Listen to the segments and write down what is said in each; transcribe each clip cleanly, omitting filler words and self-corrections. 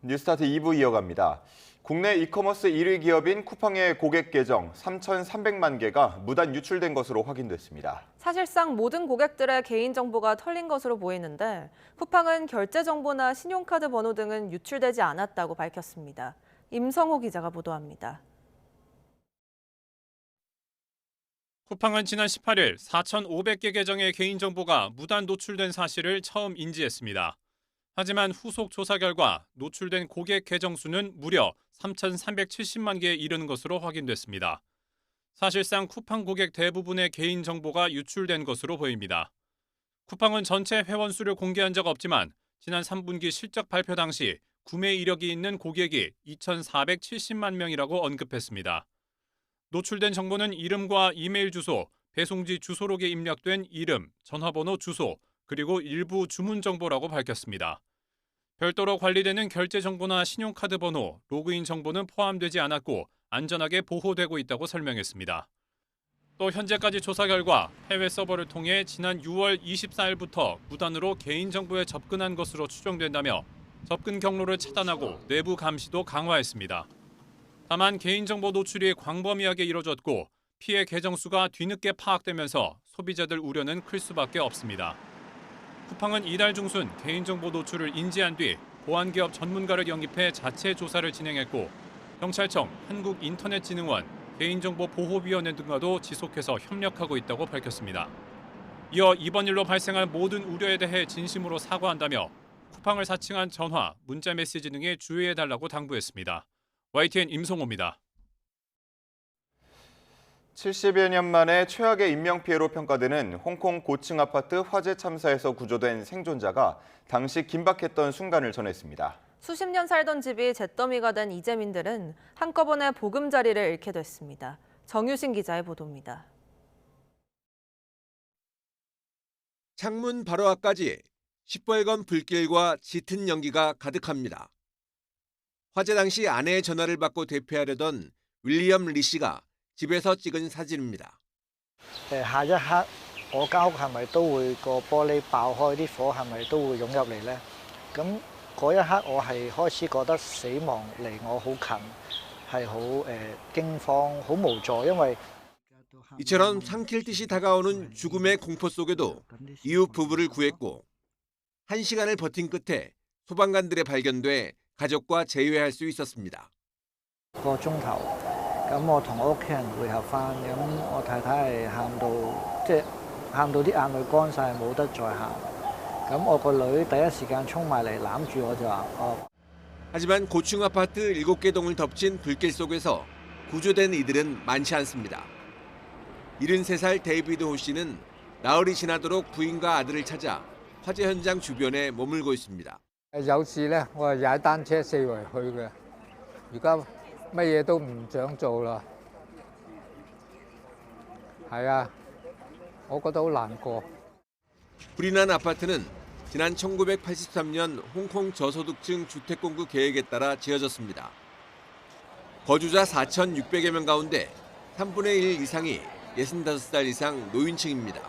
뉴스타트 2부 이어갑니다. 국내 이커머스 1위 기업인 쿠팡의 고객 계정 3,300만 개가 무단 유출된 것으로 확인됐습니다. 사실상 모든 고객들의 개인정보가 털린 것으로 보이는데 쿠팡은 결제 정보나 신용카드 번호 등은 유출되지 않았다고 밝혔습니다. 임성호 기자가 보도합니다. 쿠팡은 지난 18일 4,500개 계정의 개인정보가 무단 노출된 사실을 처음 인지했습니다. 하지만 후속 조사 결과 노출된 고객 계정 수는 무려 3,370만 개에 이르는 것으로 확인됐습니다. 사실상 쿠팡 고객 대부분의 개인정보가 유출된 것으로 보입니다. 쿠팡은 전체 회원 수를 공개한 적 없지만 지난 3분기 실적 발표 당시 구매 이력이 있는 고객이 2,470만 명이라고 언급했습니다. 노출된 정보는 이름과 이메일 주소, 배송지 주소록에 입력된 이름, 전화번호, 주소, 그리고 일부 주문 정보라고 밝혔습니다. 별도로 관리되는 결제 정보나 신용카드 번호, 로그인 정보는 포함되지 않았고 안전하게 보호되고 있다고 설명했습니다. 또 현재까지 조사 결과 해외 서버를 통해 지난 6월 24일부터 무단으로 개인정보에 접근한 것으로 추정된다며 접근 경로를 차단하고 내부 감시도 강화했습니다. 다만 개인정보 노출이 광범위하게 이뤄졌고 피해 계정 수가 뒤늦게 파악되면서 소비자들 우려는 클 수밖에 없습니다. 쿠팡은 이달 중순 개인정보 노출을 인지한 뒤 보안기업 전문가를 영입해 자체 조사를 진행했고 경찰청, 한국인터넷진흥원, 개인정보보호위원회 등과도 지속해서 협력하고 있다고 밝혔습니다. 이어 이번 일로 발생한 모든 우려에 대해 진심으로 사과한다며 쿠팡을 사칭한 전화, 문자 메시지 등에 주의해달라고 당부했습니다. YTN 임성호입니다. 70여 년 만에 최악의 인명피해로 평가되는 홍콩 고층 아파트 화재 참사에서 구조된 생존자가 당시 긴박했던 순간을 전했습니다. 수십 년 살던 집이 잿더미가 된 이재민들은 한꺼번에 보금자리를 잃게 됐습니다. 정유신 기자의 보도입니다. 창문 바로 앞까지 시뻘건 불길과 짙은 연기가 가득합니다. 화재 당시 아내의 전화를 받고 대피하려던 윌리엄 리 씨가 집에서 찍은 사진입니다. 下一刻我間屋係咪都會個玻璃爆開，啲火係咪都會湧入嚟呢？咁嗰一刻我係開始覺得死亡離我好近，係好驚慌、好無助，因為 이처럼 삼킬 듯이 다가오는 죽음의 공포 속에도 이웃 부부를 구했고 1시간을 버틴 끝에 소방관들에 발견돼 가족과 재회할 수 있었습니다. 個鐘頭，咁我同我屋企人會合翻，咁我太太係喊到啲眼淚乾晒，冇得再喊。咁我個女第一時間衝埋嚟攬住我就話： 하지만 고층 아파트 7개 동을 덮친 불길 속에서 구조된 이들은 많지 않습니다. 73살 데이비드 호 씨는 나흘이 지나도록 부인과 아들을 찾아 화재 현장 주변에 머물고 있습니다. 有時咧，我係踩單車四圍去嘅，而家乜嘢都唔想做啦。係啊，我覺得好難過。 불이 난 아파트는 지난 1983년 홍콩 저소득층 주택 공급 계획에 따라 지어졌습니다. 거주자 4,600여 명 가운데 3분의 1 이상이 65살 이상 노인층입니다.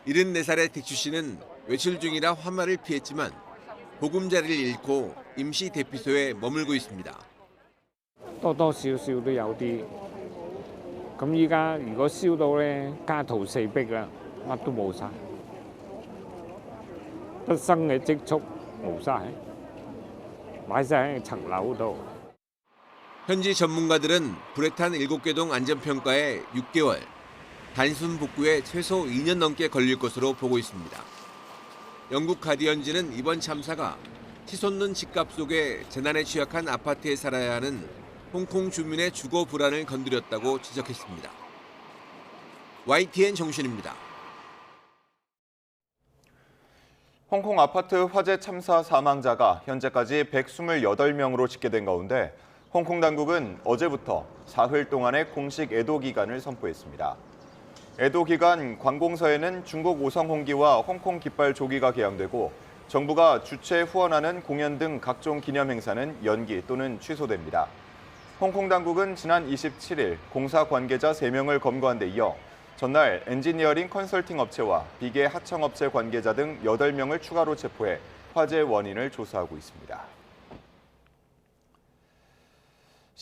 74살의 딕슈 씨는 외출 중이라 화마를 피했지만 보금자리를 잃고 임시 대피소에 머물고 있습니다. 多多少少都有啲。咁依家如果燒到咧，家徒四壁啦，乜都冇晒，畢生嘅積蓄冇晒，擺晒喺層樓度。 현지 전문가들은 불에 탄 7개 동 안전평가에 6개월, 단순 복구에 최소 2년 넘게 걸릴 것으로 보고 있습니다. 영국 가디언지는 이번 참사가 치솟는 집값 속에 재난에 취약한 아파트에 살아야 하는 홍콩 주민의 주거 불안을 건드렸다고 지적했습니다. YTN 정신입니다. 홍콩 아파트 화재 참사 사망자가 현재까지 128명으로 집계된 가운데 홍콩 당국은 어제부터 사흘 동안의 공식 애도 기간을 선포했습니다. 애도 기간 관공서에는 중국 오성홍기와 홍콩 깃발 조기가 개항되고 정부가 주최 후원하는 공연 등 각종 기념 행사는 연기 또는 취소됩니다. 홍콩 당국은 지난 27일 공사 관계자 3명을 검거한 데 이어 전날 엔지니어링 컨설팅 업체와 비계 하청업체 관계자 등 8명을 추가로 체포해 화재 원인을 조사하고 있습니다.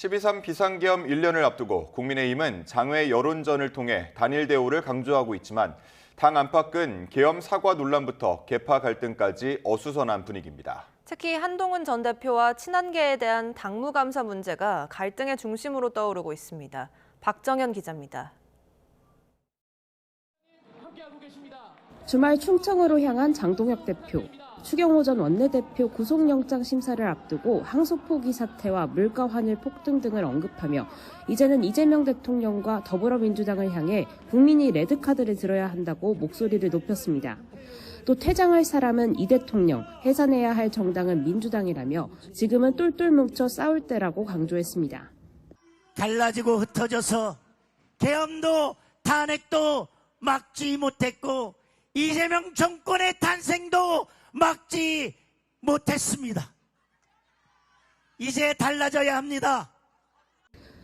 12.3 비상계엄 1년을 앞두고 국민의힘은 장외 여론전을 통해 단일 대우를 강조하고 있지만 당 안팎은 계엄 사과 논란부터 계파 갈등까지 어수선한 분위기입니다. 특히 한동훈 전 대표와 친한계에 대한 당무감사 문제가 갈등의 중심으로 떠오르고 있습니다. 박정현 기자입니다. 주말 충청으로 향한 장동혁 대표, 추경호 전 원내대표 구속영장 심사를 앞두고 항소포기 사태와 물가 환율 폭등 등을 언급하며 이제는 이재명 대통령과 더불어민주당을 향해 국민이 레드카드를 들어야 한다고 목소리를 높였습니다. 또 퇴장할 사람은 이 대통령, 해산해야 할 정당은 민주당이라며 지금은 똘똘 뭉쳐 싸울 때라고 강조했습니다. 갈라지고 흩어져서 계엄도 탄핵도 막지 못했고 이재명 정권의 탄생도 막지 못했습니다. 이제 달라져야 합니다.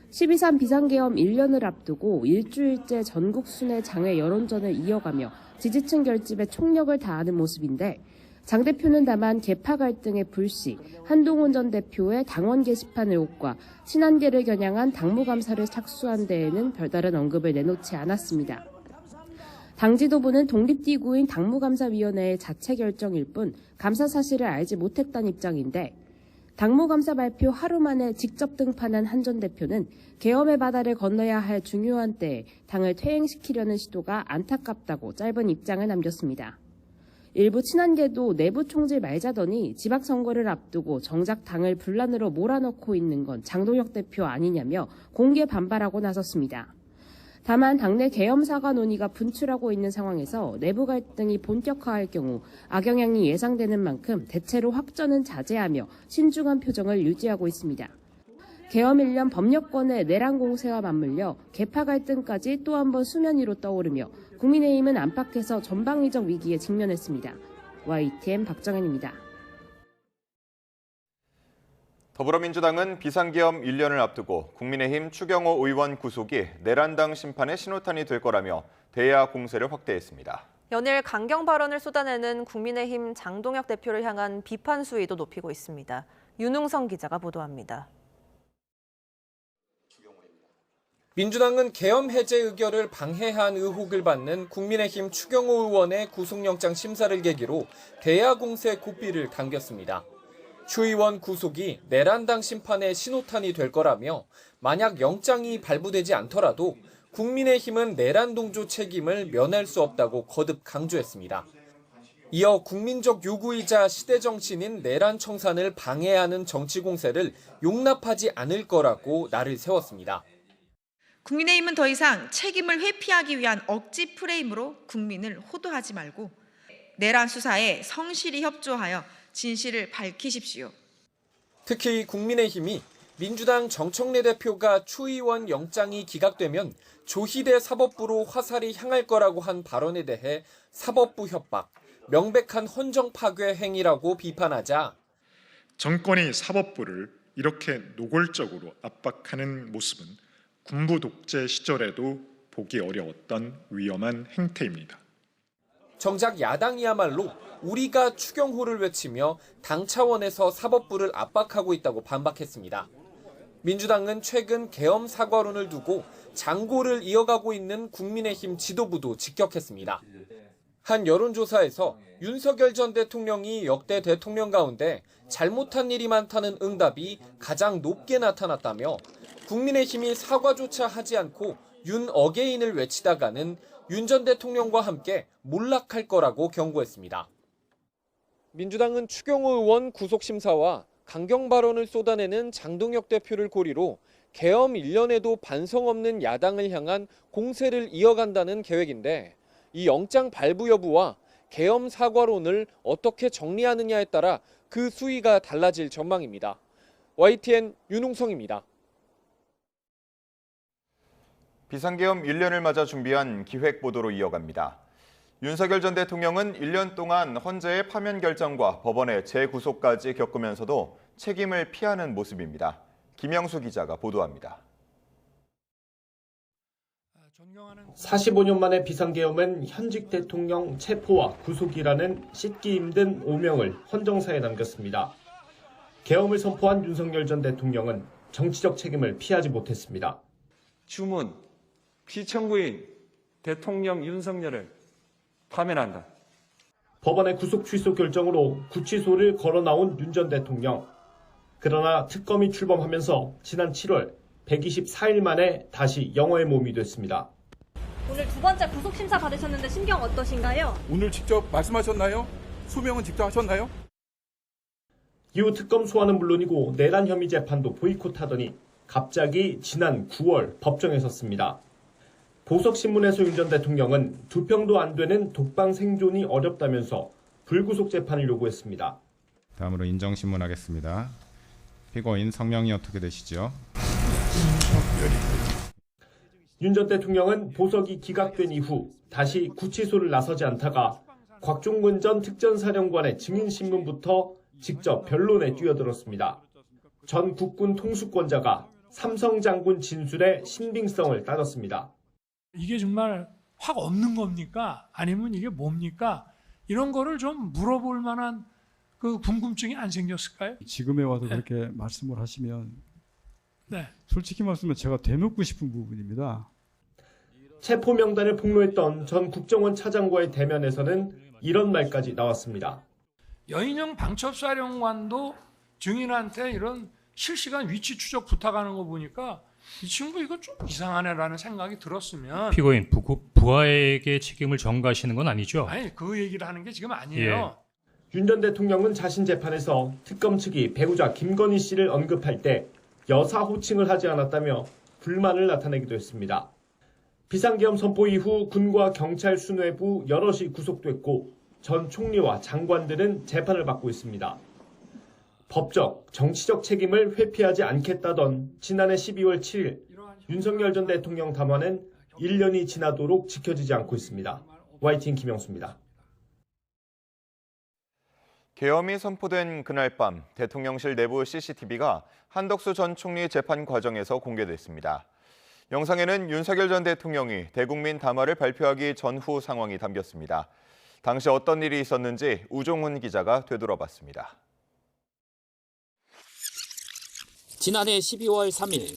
12.3 비상계엄 1년을 앞두고 일주일째 전국 순회 장외 여론전을 이어가며 지지층 결집에 총력을 다하는 모습인데 장 대표는 다만 계파 갈등의 불씨, 한동훈 전 대표의 당원 게시판 의혹과 친한계를 겨냥한 당무감사를 착수한 데에는 별다른 언급을 내놓지 않았습니다. 당 지도부는 독립기구인 당무감사위원회의 자체 결정일 뿐 감사 사실을 알지 못했다는 입장인데 당무감사 발표 하루 만에 직접 등판한 한 전 대표는 계엄의 바다를 건너야 할 중요한 때에 당을 퇴행시키려는 시도가 안타깝다고 짧은 입장을 남겼습니다. 일부 친한계도 내부 총질 말자더니 지방선거를 앞두고 정작 당을 분란으로 몰아넣고 있는 건 장동혁 대표 아니냐며 공개 반발하고 나섰습니다. 다만 당내 계엄 사과 논의가 분출하고 있는 상황에서 내부 갈등이 본격화할 경우 악영향이 예상되는 만큼 대체로 확전은 자제하며 신중한 표정을 유지하고 있습니다. 계엄 1년 법력권의 내란 공세와 맞물려 계파 갈등까지 또 한 번 수면 위로 떠오르며 국민의힘은 안팎에서 전방위적 위기에 직면했습니다. YTN 박정현입니다. 더불어민주당은 비상계엄 1년을 앞두고 국민의힘 추경호 의원 구속이 내란당 심판의 신호탄이 될 거라며 대야 공세를 확대했습니다. 연일 강경 발언을 쏟아내는 국민의힘 장동혁 대표를 향한 비판 수위도 높이고 있습니다. 윤웅성 기자가 보도합니다. 민주당은 계엄 해제 의결을 방해한 의혹을 받는 국민의힘 추경호 의원의 구속영장 심사를 계기로 대야 공세 고삐를 당겼습니다. 추 의원 구속이 내란당 심판의 신호탄이 될 거라며 만약 영장이 발부되지 않더라도 국민의힘은 내란 동조 책임을 면할 수 없다고 거듭 강조했습니다. 이어 국민적 요구이자 시대 정신인 내란 청산을 방해하는 정치 공세를 용납하지 않을 거라고 날을 세웠습니다. 국민의힘은 더 이상 책임을 회피하기 위한 억지 프레임으로 국민을 호도하지 말고 내란 수사에 성실히 협조하여 진실을 밝히십시오. 특히 국민의힘이 민주당 정청래 대표가 추 의원 영장이 기각되면 조희대 사법부로 화살이 향할 거라고 한 발언에 대해 사법부 협박, 명백한 헌정 파괴 행위라고 비판하자 정권이 사법부를 이렇게 노골적으로 압박하는 모습은 군부 독재 시절에도 보기 어려웠던 위험한 행태입니다. 정작 야당이야말로 우리가 추경호를 외치며 당 차원에서 사법부를 압박하고 있다고 반박했습니다. 민주당은 최근 계엄 사과론을 두고 장고를 이어가고 있는 국민의힘 지도부도 직격했습니다. 한 여론조사에서 윤석열 전 대통령이 역대 대통령 가운데 잘못한 일이 많다는 응답이 가장 높게 나타났다며 국민의힘이 사과조차 하지 않고 윤 어게인을 외치다가는 윤 전 대통령과 함께 몰락할 거라고 경고했습니다. 민주당은 추경호 의원 구속심사와 강경 발언을 쏟아내는 장동혁 대표를 고리로 계엄 1년에도 반성 없는 야당을 향한 공세를 이어간다는 계획인데 이 영장 발부 여부와 계엄 사과론을 어떻게 정리하느냐에 따라 그 수위가 달라질 전망입니다. YTN 윤웅성입니다. 비상계엄 1년을 맞아 준비한 기획보도로 이어갑니다. 윤석열 전 대통령은 1년 동안 헌재의 파면 결정과 법원의 재구속까지 겪으면서도 책임을 피하는 모습입니다. 김영수 기자가 보도합니다. 45년 만의 비상계엄은 현직 대통령 체포와 구속이라는 씻기 힘든 오명을 헌정사에 남겼습니다. 계엄을 선포한 윤석열 전 대통령은 정치적 책임을 피하지 못했습니다. 주문, 피청구인 대통령 윤석열을 파면한다. 법원의 구속 취소 결정으로 구치소를 걸어 나온 윤 전 대통령. 그러나 특검이 출범하면서 지난 7월 124일 만에 다시 영어의 몸이 됐습니다. 오늘 두 번째 구속심사 받으셨는데 심경 어떠신가요? 오늘 직접 말씀하셨나요? 소명은 직접 하셨나요? 이후 특검 소환은 물론이고 내란 혐의 재판도 보이콧하더니 갑자기 지난 9월 법정에 섰습니다. 보석신문에서 윤 전 대통령은 2평도 안 되는 독방 생존이 어렵다면서 불구속 재판을 요구했습니다. 다음으로 인정신문하겠습니다. 피고인 성명이 어떻게 되시죠? 윤 전 대통령은 보석이 기각된 이후 다시 구치소를 나서지 않다가 곽종근 전 특전사령관의 증인신문부터 직접 변론에 뛰어들었습니다. 전 국군 통수권자가 삼성 장군 진술의 신빙성을 따졌습니다. 이게 정말 확 없는 겁니까? 아니면 이게 뭡니까? 이런 거를 좀 물어볼 만한 그 궁금증이 안 생겼을까요? 지금에 와서 그렇게 말씀을 하시면 네. 솔직히 말씀하면 제가 되묻고 싶은 부분입니다. 체포 명단을 폭로했던 전 국정원 차장과의 대면에서는 이런 말까지 나왔습니다. 여인영 방첩사령관도 증인한테 이런 실시간 위치 추적 부탁하는 거 보니까 이 친구 이거 좀 이상하네라는 생각이 들었으면 피고인 부하에게 책임을 전가하시는 건 아니죠? 아니 그 얘기를 하는 게 지금 아니에요. 윤 전 대통령은 자신 재판에서 특검 측이 배우자 김건희 씨를 언급할 때 여사 호칭을 하지 않았다며 불만을 나타내기도 했습니다. 비상계엄 선포 이후 군과 경찰 수뇌부 여럿이 구속됐고 전 총리와 장관들은 재판을 받고 있습니다. 법적, 정치적 책임을 회피하지 않겠다던 지난해 12월 7일 윤석열 전 대통령 담화는 1년이 지나도록 지켜지지 않고 있습니다. YTN 김영수입니다. 계엄이 선포된 그날 밤 대통령실 내부 CCTV가 한덕수 전 총리 재판 과정에서 공개됐습니다. 영상에는 윤석열 전 대통령이 대국민 담화를 발표하기 전후 상황이 담겼습니다. 당시 어떤 일이 있었는지 우종훈 기자가 되돌아봤습니다. 지난해 12월 3일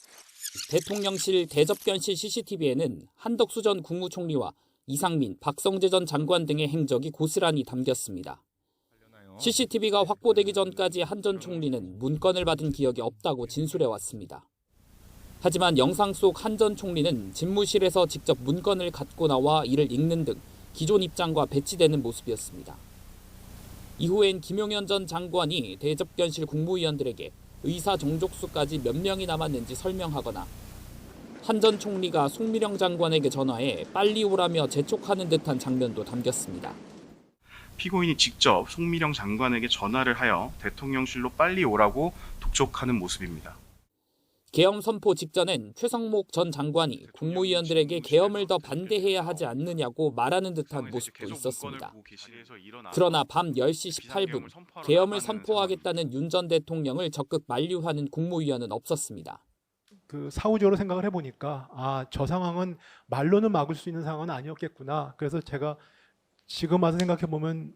대통령실 대접견실 CCTV에는 한덕수 전 국무총리와 이상민, 박성재 전 장관 등의 행적이 고스란히 담겼습니다. CCTV가 확보되기 전까지 한 전 총리는 문건을 받은 기억이 없다고 진술해왔습니다. 하지만 영상 속 한 전 총리는 집무실에서 직접 문건을 갖고 나와 이를 읽는 등 기존 입장과 배치되는 모습이었습니다. 이후엔 김용현 전 장관이 대접견실 국무위원들에게 의사 정족수까지 몇 명이 남았는지 설명하거나 한 전 총리가 송미령 장관에게 전화해 빨리 오라며 재촉하는 듯한 장면도 담겼습니다. 피고인이 직접 송미령 장관에게 전화를 하여 대통령실로 빨리 오라고 독촉하는 모습입니다. 계엄 선포 직전엔 최성목 전 장관이 국무위원들에게 계엄을 더 반대해야 하지 않느냐고 말하는 듯한 모습도 있었습니다. 그러나 밤 10시 18분 계엄을 선포하겠다는 윤 전 대통령을 적극 만류하는 국무위원은 없었습니다. 사후적으로 생각을 해보니까 저 상황은 말로는 막을 수 있는 상황은 아니었겠구나. 그래서 제가 지금 와서 생각해보면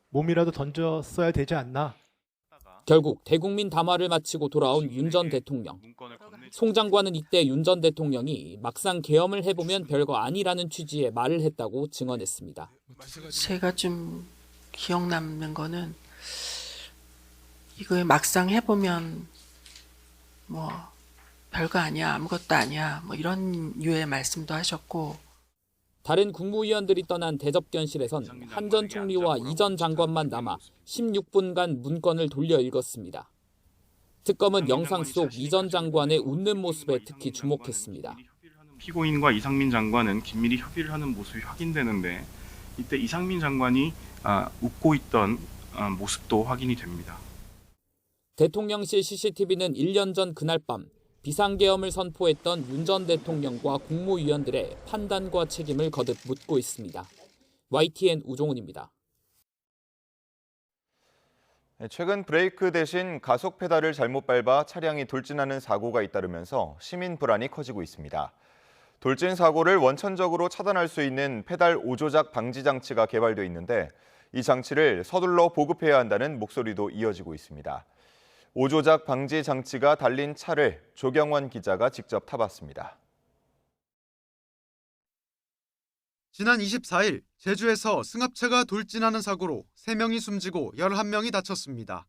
몸이라도 던졌어야 되지 않나. 결국 대국민 담화를 마치고 돌아온 윤 전 대통령. 송 장관은 이때 윤 전 대통령이 막상 계엄을 해보면 별거 아니라는 취지의 말을 했다고 증언했습니다. 제가 좀 기억 남는 거는 이거 막상 해보면 뭐 별거 아니야, 아무것도 아니야, 뭐 이런 류의 말씀도 하셨고. 다른 국무위원들이 떠난 대접견실에선 한 전 총리와 이 전 장관만 남아 16분간 문건을 돌려 읽었습니다. 특검은 영상 속 이 전 장관의 웃는 모습에 특히 주목했습니다. 피고인과 이상민 장관은 긴밀히 협의를 하는 모습이 확인되는데 이때 이상민 장관이 웃고 있던 모습도 확인이 됩니다. 대통령실 CCTV는 1년 전 그날 밤 비상계엄을 선포했던 윤 전 대통령과 국무위원들의 판단과 책임을 거듭 묻고 있습니다. YTN 우종훈입니다. 최근 브레이크 대신 가속 페달을 잘못 밟아 차량이 돌진하는 사고가 잇따르면서 시민 불안이 커지고 있습니다. 돌진 사고를 원천적으로 차단할 수 있는 페달 오조작 방지 장치가 개발돼 있는데 이 장치를 서둘러 보급해야 한다는 목소리도 이어지고 있습니다. 오조작 방지 장치가 달린 차를 조경원 기자가 직접 타봤습니다. 지난 24일 제주에서 승합차가 돌진하는 사고로 3명이 숨지고 11명이 다쳤습니다.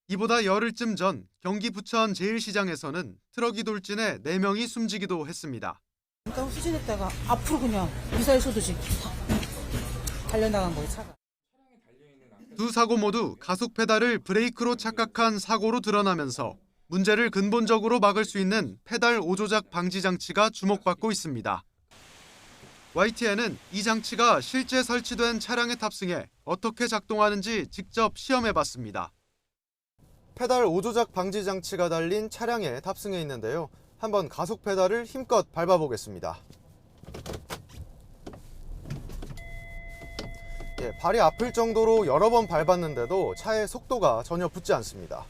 이보다 열흘쯤 전 경기 부천 제1시장에서는 트럭이 돌진해 4명이 숨지기도 했습니다. 그러니까 후진했다가 앞으로 그냥 미사일 쏘듯이 달려나간 거예요, 차가. 두 사고 모두 가속 페달을 브레이크로 착각한 사고로 드러나면서 문제를 근본적으로 막을 수 있는 페달 오조작 방지 장치가 주목받고 있습니다. YTN은 이 장치가 실제 설치된 차량에 탑승해 어떻게 작동하는지 직접 시험해봤습니다. 페달 오조작 방지 장치가 달린 차량에 탑승해 있는데요. 한번 가속 페달을 힘껏 밟아보겠습니다. 발이 아플 정도로 여러 번 밟았는데도 차의 속도가 전혀 붙지 않습니다.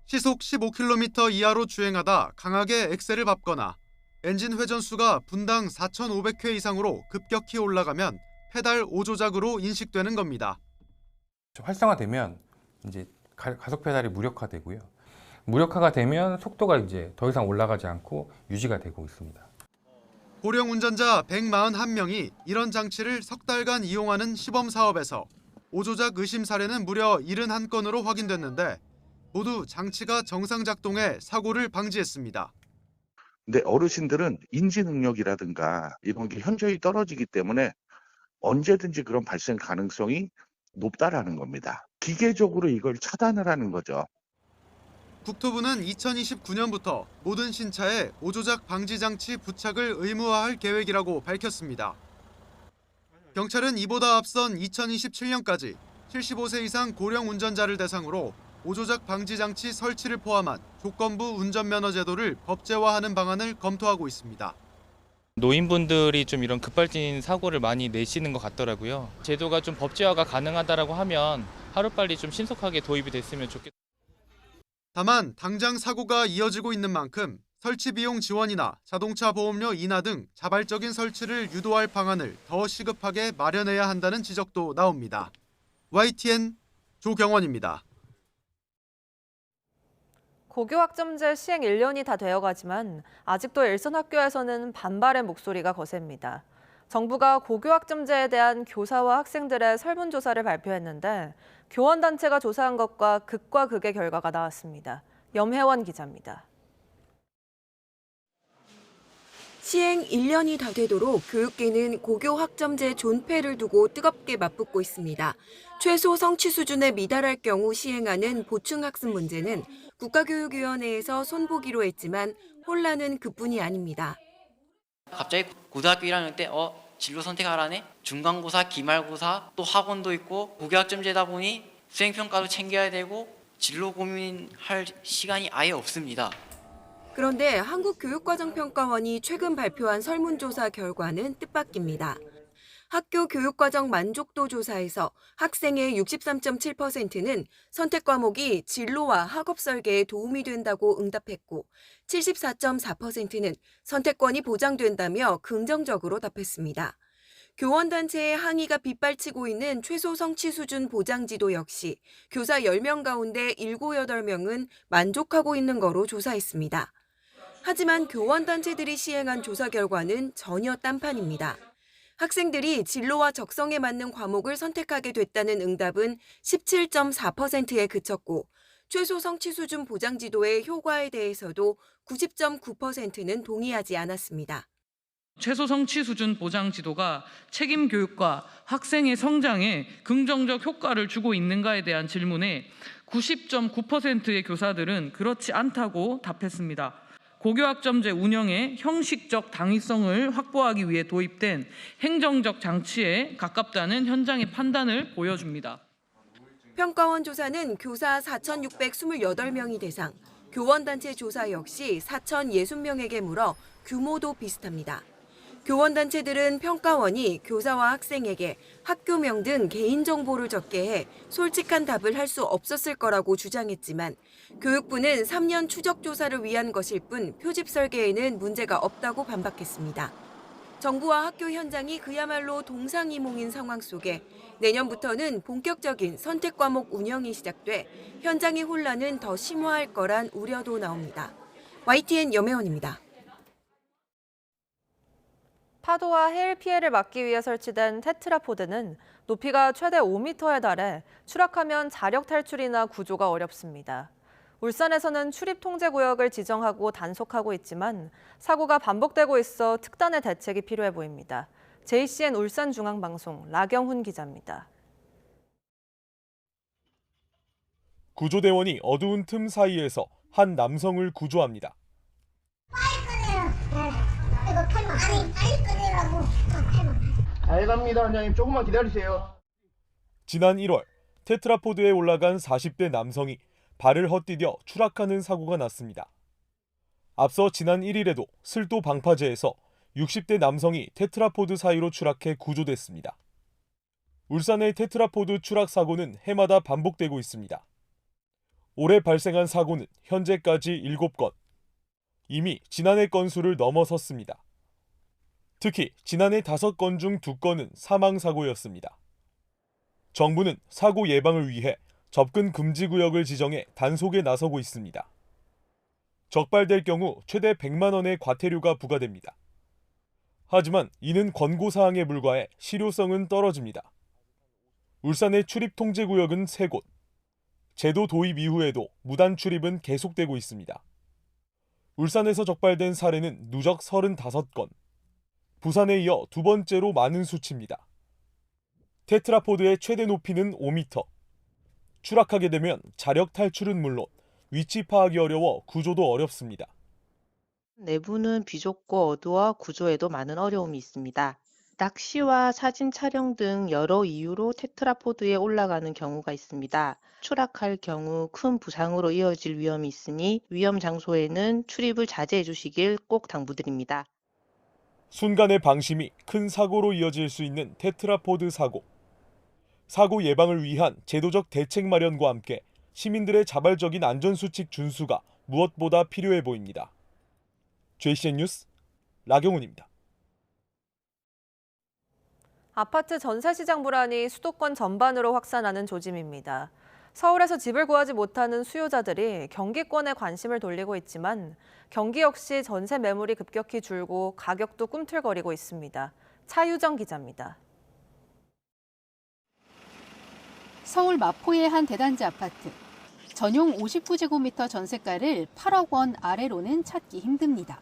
시속 15km 이하로 주행하다 강하게 엑셀을 밟거나 엔진 회전수가 분당 4,500회 이상으로 급격히 올라가면 페달 오조작으로 인식되는 겁니다. 활성화되면 이제 가속 페달이 무력화되고요. 무력화가 되면 속도가 이제 더 이상 올라가지 않고 유지가 되고 있습니다. 고령 운전자 141명이 이런 장치를 석 달간 이용하는 시범 사업에서 오조작 의심 사례는 무려 71건으로 확인됐는데 모두 장치가 정상 작동해 사고를 방지했습니다. 근데 어르신들은 인지 능력이라든가 이런 게 현저히 떨어지기 때문에 언제든지 그런 발생 가능성이 높다라는 겁니다. 기계적으로 이걸 차단을 하는 거죠. 국토부는 2029년부터 모든 신차에 오조작 방지 장치 부착을 의무화할 계획이라고 밝혔습니다. 경찰은 이보다 앞선 2027년까지 75세 이상 고령 운전자를 대상으로 오조작 방지 장치 설치를 포함한 조건부 운전면허 제도를 법제화하는 방안을 검토하고 있습니다. 노인분들이 좀 이런 급발진 사고를 많이 내시는 것 같더라고요. 제도가 좀 법제화가 가능하다라고 하면 하루빨리 좀 신속하게 도입이 됐으면 좋겠다. 다만 당장 사고가 이어지고 있는 만큼 설치 비용 지원이나 자동차 보험료 인하 등 자발적인 설치를 유도할 방안을 더 시급하게 마련해야 한다는 지적도 나옵니다. YTN 조경원입니다. 고교학점제 시행 1년이 다 되어가지만 아직도 일선 학교에서는 반발의 목소리가 거셉니다. 정부가 고교학점제에 대한 교사와 학생들의 설문조사를 발표했는데 교원단체가 조사한 것과 극과 극의 결과가 나왔습니다. 염혜원 기자입니다. 시행 1년이 다 되도록 교육계는 고교학점제 존폐를 두고 뜨겁게 맞붙고 있습니다. 최소 성취 수준에 미달할 경우 시행하는 보충학습 문제는 국가교육위원회에서 손보기로 했지만 혼란은 그뿐이 아닙니다. 갑자기 고등학교 1학년 때 진로 선택하라네? 중간고사, 기말고사, 또 학원도 있고 고교학점제다 보니 수행평가도 챙겨야 되고 진로 고민할 시간이 아예 없습니다. 그런데 한국교육과정평가원이 최근 발표한 설문조사 결과는 뜻밖입니다. 학교 교육과정 만족도 조사에서 학생의 63.7%는 선택 과목이 진로와 학업 설계에 도움이 된다고 응답했고 74.4%는 선택권이 보장된다며 긍정적으로 답했습니다. 교원단체의 항의가 빗발치고 있는 최소 성취 수준 보장지도 역시 교사 10명 가운데 7, 8명은 만족하고 있는 거로 조사했습니다. 하지만 교원단체들이 시행한 조사 결과는 전혀 딴판입니다. 학생들이 진로와 적성에 맞는 과목을 선택하게 됐다는 응답은 17.4%에 그쳤고 최소 성취 수준 보장 지도의 효과에 대해서도 90.9%는 동의하지 않았습니다. 최소 성취 수준 보장 지도가 책임 교육과 학생의 성장에 긍정적 효과를 주고 있는가에 대한 질문에 90.9%의 교사들은 그렇지 않다고 답했습니다. 고교학점제 운영의 형식적 당위성을 확보하기 위해 도입된 행정적 장치에 가깝다는 현장의 판단을 보여줍니다. 평가원 조사는 교사 4,628명이 대상, 교원단체 조사 역시 4,060명에게 물어 규모도 비슷합니다. 교원단체들은 평가원이 교사와 학생에게 학교명 등 개인정보를 적게 해 솔직한 답을 할 수 없었을 거라고 주장했지만 교육부는 3년 추적조사를 위한 것일 뿐 표집 설계에는 문제가 없다고 반박했습니다. 정부와 학교 현장이 그야말로 동상이몽인 상황 속에 내년부터는 본격적인 선택 과목 운영이 시작돼 현장의 혼란은 더 심화할 거란 우려도 나옵니다. YTN 염혜원입니다. 파도와 해일 피해를 막기 위해 설치된 테트라포드는 높이가 최대 5m에 달해 추락하면 자력 탈출이나 구조가 어렵습니다. 울산에서는 출입 통제 구역을 지정하고 단속하고 있지만 사고가 반복되고 있어 특단의 대책이 필요해 보입니다. JCN 울산중앙방송 라경훈 기자입니다. 구조대원이 어두운 틈 사이에서 한 남성을 구조합니다. 잘 갑니다, 원장님. 조금만 기다리세요. 지난 1월 테트라포드에 올라간 40대 남성이 발을 헛디뎌 추락하는 사고가 났습니다. 앞서 지난 1일에도 슬도 방파제에서 60대 남성이 테트라포드 사이로 추락해 구조됐습니다. 울산의 테트라포드 추락 사고는 해마다 반복되고 있습니다. 올해 발생한 사고는 현재까지 7건, 이미 지난해 건수를 넘어섰습니다. 특히 지난해 5건 중 2건은 사망사고였습니다. 정부는 사고 예방을 위해 접근 금지 구역을 지정해 단속에 나서고 있습니다. 적발될 경우 최대 100만 원의 과태료가 부과됩니다. 하지만 이는 권고사항에 불과해 실효성은 떨어집니다. 울산의 출입 통제 구역은 3곳. 제도 도입 이후에도 무단 출입은 계속되고 있습니다. 울산에서 적발된 사례는 누적 35건. 부산에 이어 2번째로 많은 수치입니다. 테트라포드의 최대 높이는 5m. 추락하게 되면 자력 탈출은 물론 위치 파악이 어려워 구조도 어렵습니다. 내부는 비좁고 어두워 구조에도 많은 어려움이 있습니다. 낚시와 사진 촬영 등 여러 이유로 테트라포드에 올라가는 경우가 있습니다. 추락할 경우 큰 부상으로 이어질 위험이 있으니 위험 장소에는 출입을 자제해 주시길 꼭 당부드립니다. 순간의 방심이 큰 사고로 이어질 수 있는 테트라포드 사고. 사고 예방을 위한 제도적 대책 마련과 함께 시민들의 자발적인 안전수칙 준수가 무엇보다 필요해 보입니다. JCN 뉴스 라경훈입니다. 아파트 전세 시장 불안이 수도권 전반으로 확산하는 조짐입니다. 서울에서 집을 구하지 못하는 수요자들이 경기권에 관심을 돌리고 있지만 경기 역시 전세 매물이 급격히 줄고 가격도 꿈틀거리고 있습니다. 차유정 기자입니다. 서울 마포의 한 대단지 아파트. 전용 59제곱미터 전세가를 8억 원 아래로는 찾기 힘듭니다.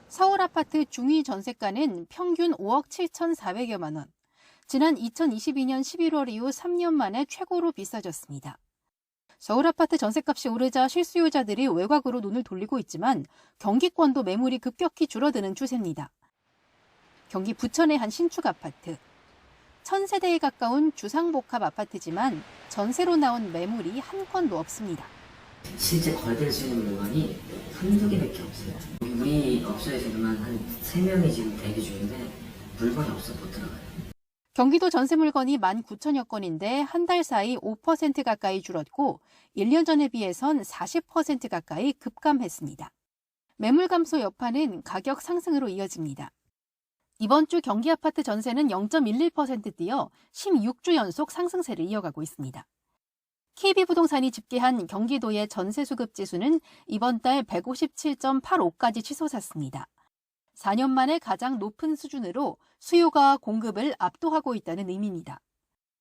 서울 아파트 중위 전세가는 평균 5억 7,400여만 원. 지난 2022년 11월 이후 3년 만에 최고로 비싸졌습니다. 서울 아파트 전세값이 오르자 실수요자들이 외곽으로 눈을 돌리고 있지만 경기권도 매물이 급격히 줄어드는 추세입니다. 경기 부천의 한 신축 아파트. 1000세대에 가까운 주상복합 아파트지만 전세로 나온 매물이 한 건도 없습니다. 실제 거래될 수 있는 물건이 한두 개밖에 없어요. 우리 업소에서만 한 3명이 지금 대기 중인데 물건이 없어 못 들어가요. 경기도 전세 물건이 19,000여 건인데 한 달 사이 5% 가까이 줄었고 1년 전에 비해선 40% 가까이 급감했습니다. 매물 감소 여파는 가격 상승으로 이어집니다. 이번 주 경기 아파트 전세는 0.11% 뛰어 16주 연속 상승세를 이어가고 있습니다. KB부동산이 집계한 경기도의 전세 수급 지수는 이번 달 157.85까지 치솟았습니다. 4년 만에 가장 높은 수준으로 수요가 공급을 압도하고 있다는 의미입니다.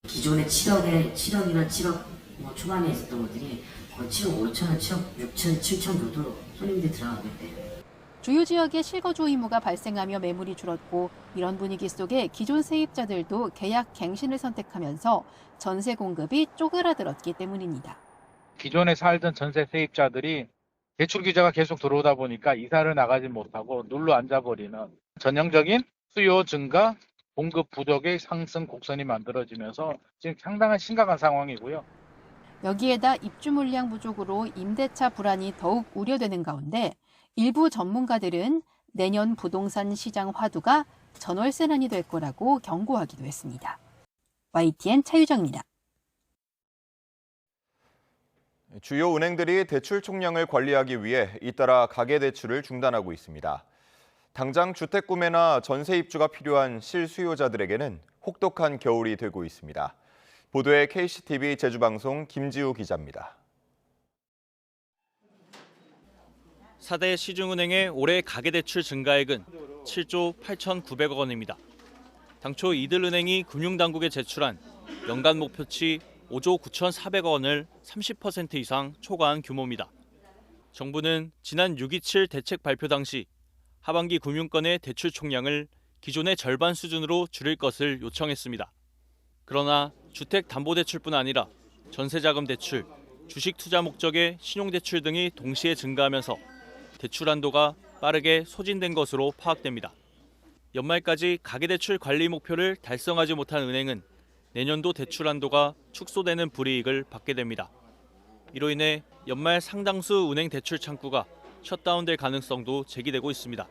기존에 7억이나 7억 초반에 있었던 것들이 거의 7억 5천원, 7억 6천, 7천 정도 손님들이 들어가고 있대요. 주요 지역에 실거주 의무가 발생하며 매물이 줄었고 이런 분위기 속에 기존 세입자들도 계약 갱신을 선택하면서 전세 공급이 쪼그라들었기 때문입니다. 기존에 살던 전세 세입자들이 대출 규제가 계속 들어오다 보니까 이사를 나가지 못하고 눌러 앉아버리는 전형적인 수요 증가, 공급 부족의 상승 곡선이 만들어지면서 지금 상당한 심각한 상황이고요. 여기에다 입주 물량 부족으로 임대차 불안이 더욱 우려되는 가운데 일부 전문가들은 내년 부동산 시장 화두가 전월세난이 될 거라고 경고하기도 했습니다. YTN 차유정입니다. 주요 은행들이 대출 총량을 관리하기 위해 잇따라 가계대출을 중단하고 있습니다. 당장 주택 구매나 전세 입주가 필요한 실수요자들에게는 혹독한 겨울이 되고 있습니다. 보도에 KCTV 제주방송 김지우 기자입니다. 4대 시중은행의 올해 가계대출 증가액은 7조 8,900억 원입니다. 당초 이들은행이 금융당국에 제출한 연간 목표치 5조 9,400억 원을 30% 이상 초과한 규모입니다. 정부는 지난 6.27 대책 발표 당시 하반기 금융권의 대출 총량을 기존의 절반 수준으로 줄일 것을 요청했습니다. 그러나 주택담보대출뿐 아니라 전세자금 대출, 주식 투자 목적의 신용대출 등이 동시에 증가하면서 대출 한도가 빠르게 소진된 것으로 파악됩니다. 연말까지 가계대출 관리 목표를 달성하지 못한 은행은 내년도 대출 한도가 축소되는 불이익을 받게 됩니다. 이로 인해 연말 상당수 은행 대출 창구가 셧다운될 가능성도 제기되고 있습니다.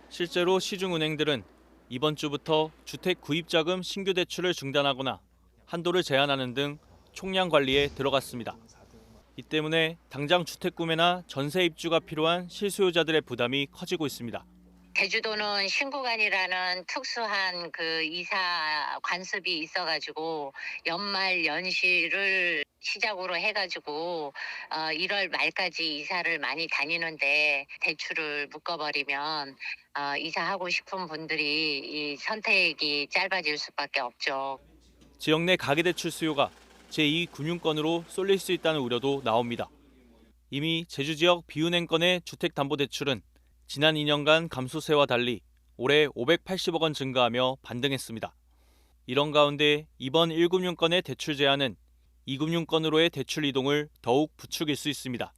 실제로 시중은행들은 이번 주부터 주택 구입자금 신규 대출을 중단하거나 한도를 제한하는 등 총량 관리에 들어갔습니다. 이 때문에 당장 주택 구매나 전세 입주가 필요한 실수요자들의 부담이 커지고 있습니다. 제주도는 신구간이라는 특수한 그 이사 관습이 있어가지고 연말 연시를 시작으로 해가지고 1월 말까지 이사를 많이 다니는데 대출을 묶어버리면 이사하고 싶은 분들이 이 선택이 짧아질 수밖에 없죠. 지역 내 가계대출 수요가 제2금융권으로 쏠릴 수 있다는 우려도 나옵니다. 이미 제주 지역 비은행권의 주택담보대출은 지난 2년간 감소세와 달리 올해 580억 원 증가하며 반등했습니다. 이런 가운데 이번 1금융권의 대출 제한은 2금융권으로의 대출 이동을 더욱 부추길 수 있습니다.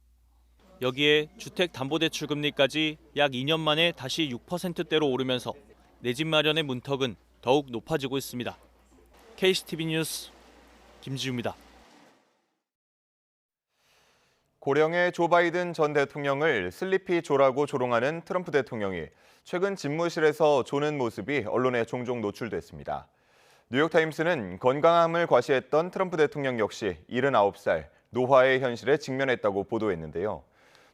여기에 주택담보대출 금리까지 약 2년 만에 다시 6%대로 오르면서 내 집 마련의 문턱은 더욱 높아지고 있습니다. KCTV 뉴스 김지우입니다. 고령의 조 바이든 전 대통령을 슬리피 조라고 조롱하는 트럼프 대통령이 최근 집무실에서 조는 모습이 언론에 종종 노출됐습니다. 뉴욕타임스는 건강함을 과시했던 트럼프 대통령 역시 79살 노화의 현실에 직면했다고 보도했는데요.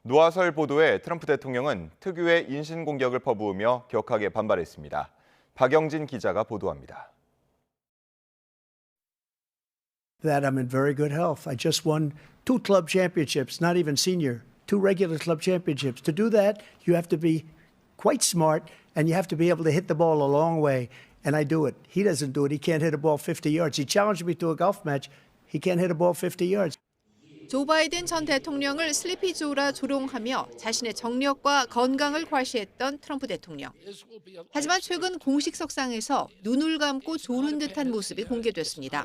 노화설 보도에 트럼프 대통령은 특유의 인신공격을 퍼부으며 격하게 반발했습니다. 박영진 기자가 보도합니다. That I'm in very good health. I just won 2 club championships, not even senior, 2 regular club championships. To do that, you have to be quite smart and you have to be able to hit the ball a long way. And I do it. He doesn't do it. He can't hit a ball 50 yards. He challenged me to a golf match. He can't hit a ball 50 yards. 조 바이든 전 대통령을 슬리피 조라 조롱하며 자신의 정력과 건강을 과시했던 트럼프 대통령. 하지만 최근 공식 석상에서 눈을 감고 조는 듯한 모습이 공개됐습니다.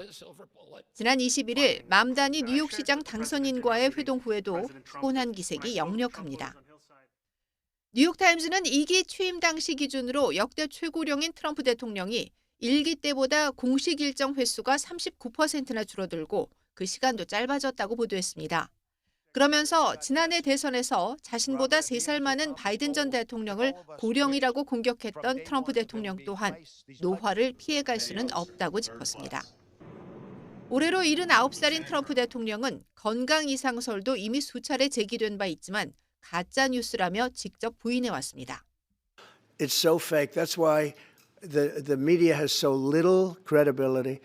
지난 21일 맘다니 뉴욕시장 당선인과의 회동 후에도 피곤한 기색이 역력합니다. 뉴욕타임즈는 2기 취임 당시 기준으로 역대 최고령인 트럼프 대통령이 1기 때보다 공식 일정 횟수가 39%나 줄어들고 그 시간도 짧아졌다고 보도했습니다. 그러면서 지난해 대선에서 자신보다 3살 많은 바이든 전 대통령을 고령이라고 공격했던 트럼프 대통령 또한 노화를 피해갈 수는 없다고 짚었습니다. 올해로 79살인 트럼프 대통령은 건강 이상설도 이미 수차례 제기된 바 있지만 가짜 뉴스라며 직접 부인해왔습니다. It's so fake. That's why the media has so little credibility.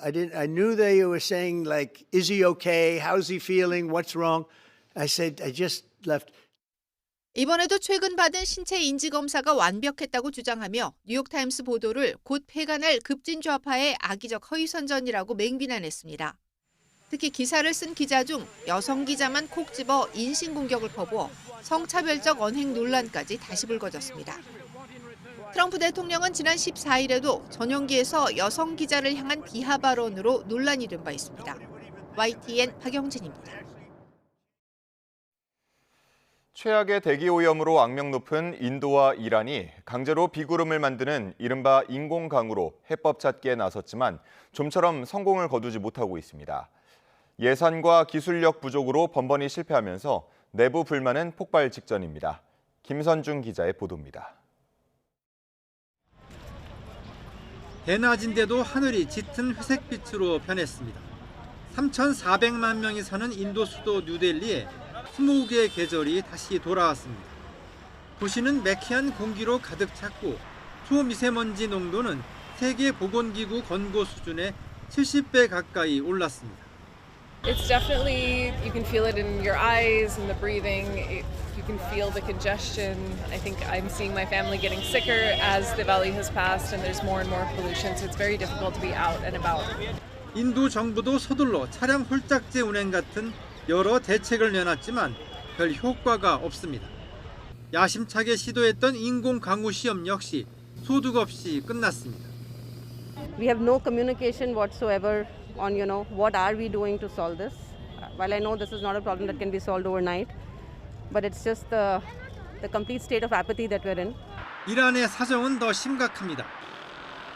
I knew they were saying like, is he okay? How's he feeling? What's wrong? I said, I just left. 이번에도 최근 받은 신체 인지 검사가 완벽했다고 주장하며 뉴욕타임스 보도를 곧 폐간할 급진좌파의 악의적 허위선전이라고 맹비난했습니다. 특히 기사를 쓴 기자 중 여성 기자만 콕 집어 인신공격을 퍼부어 성차별적 언행 논란까지 다시 불거졌습니다. 트럼프 대통령은 지난 14일에도 전용기에서 여성 기자를 향한 비하 발언으로 논란이 된 바 있습니다. YTN 박영진입니다. 최악의 대기오염으로 악명 높은 인도와 이란이 강제로 비구름을 만드는 이른바 인공강으로 해법 찾기에 나섰지만 좀처럼 성공을 거두지 못하고 있습니다. 예산과 기술력 부족으로 번번이 실패하면서 내부 불만은 폭발 직전입니다. 김선중 기자의 보도입니다. 대낮인데도 하늘이 짙은 회색빛으로 변했습니다. 3,400만 명이 사는 인도 수도 뉴델리에 20개의 계절이 다시 돌아왔습니다. 도시는 매캐한 공기로 가득 찼고 초미세먼지 농도는 세계보건기구 권고 수준의 70배 가까이 올랐습니다. It's definitely, you can feel it in your eyes and the breathing. You can feel the congestion. I think I'm seeing my family getting sicker as the valley has passed and there's more and more pollution. So it's very difficult to be out and about. 인도 정부도 서둘러 차량 홀짝제 운행 같은 여러 대책을 내놨지만 별 효과가 없습니다. 야심차게 시도했던 인공 강우 시험 역시 소득 없이 끝났습니다. We have no communication whatsoever on, what are we doing to solve this? While I know this is not a problem that can be solved overnight, but it's just the complete state of apathy that we're in. 이란의 사정은 더 심각합니다.